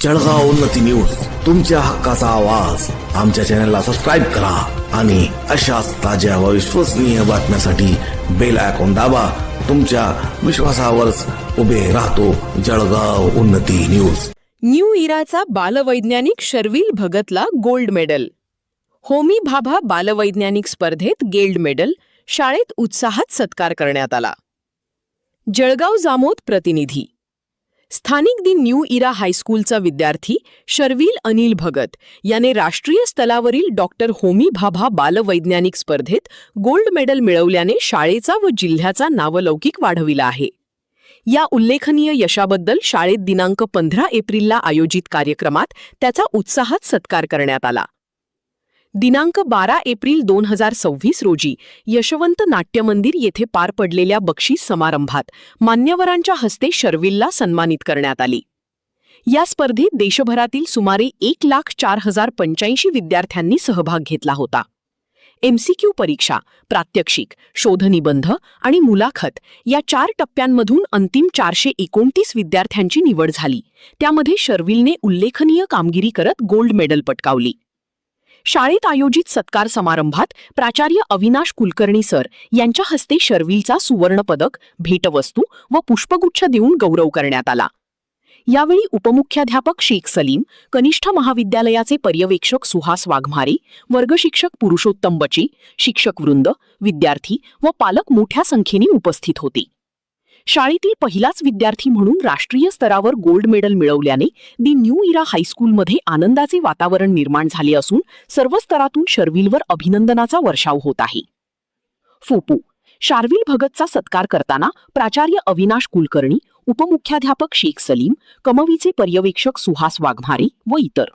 Jalgaon Unnati news, तुमच्या हक्काचा आवाज. आमच्या चॅनलला सबस्क्राईब करा आणि अशाच ताज्या व विश्वसनीय बातम्यांसाठी बेल आयकॉन दाबा. तुमच्या विश्वासावरच उभे राहतो जळगाव उन्नती न्यूज. न्यू इराचा बालवैज्ञानिक शर्विल भगतला गोल्ड मेडल. होमी भाभा बालवैज्ञानिक स्पर्धेत गोल्ड मेडल, शाळेत उत्साहात सत्कार करण्यात आला. जळगाव जामोद प्रतिनिधी. स्थानिक दी न्यू इरा हायस्कूलचा विद्यार्थी शर्विल अनिल भगत याने राष्ट्रीय स्तरावरील डॉक्टर होमी भाभा बालवैज्ञानिक स्पर्धेत गोल्ड मेडल मिळवल्याने शाळेचा व जिल्ह्याचा नावलौकिक वाढविला आहे. या उल्लेखनीय यशाबद्दल शाळेत दिनांक 15 एप्रिलला आयोजित कार्यक्रमात त्याचा उत्साहात सत्कार करण्यात आला. दिनांक 12 एप्रिल 2026 रोजी यशवंत नाट्यमंदिर येथे पार पडलेल्या बक्षीस समारंभात मान्यवरांच्या हस्ते शर्विलला सन्मानित करण्यात आले. या स्पर्धेत देशभरातील सुमारे 1,04,085 विद्यार्थ्यांनी सहभाग घेतला होता. MCQ परीक्षा, प्रात्यक्षिक, शोधनिबंध आणि मुलाखत या 4 टप्प्यांमधून अंतिम 429 विद्यार्थ्यांची निवड झाली. त्यामध्ये शर्विलने उल्लेखनीय कामगिरी करत गोल्ड मेडल पटकावली. शाळेत आयोजित सत्कार समारंभात प्राचार्य अविनाश कुलकर्णी सर यांच्या हस्ते शर्विलचा सुवर्णपदक, भेटवस्तू व पुष्पगुच्छ देऊन गौरव करण्यात आला. यावेळी उपमुख्याध्यापक शेख सलीम, कनिष्ठ महाविद्यालयाचे पर्यवेक्षक सुहास वाघमारे, वर्गशिक्षक पुरुषोत्तम बची, शिक्षक वृंद, विद्यार्थी व पालक मोठ्या संख्येने उपस्थित होते. शाळेतील पहिलाच विद्यार्थी म्हणून राष्ट्रीय स्तरावर गोल्ड मेडल मिळवल्याने दी न्यू इरा हायस्कूलमध्ये आनंदाचे वातावरण निर्माण झाले असून सर्व स्तरातून शर्विलवर अभिनंदनाचा वर्षाव होत आहे. फोपू. शर्विल भगतचा सत्कार करताना प्राचार्य अविनाश कुलकर्णी, उपमुख्याध्यापक शेख सलीम, कमवीचे पर्यवेक्षक सुहास वाघमारे व इतर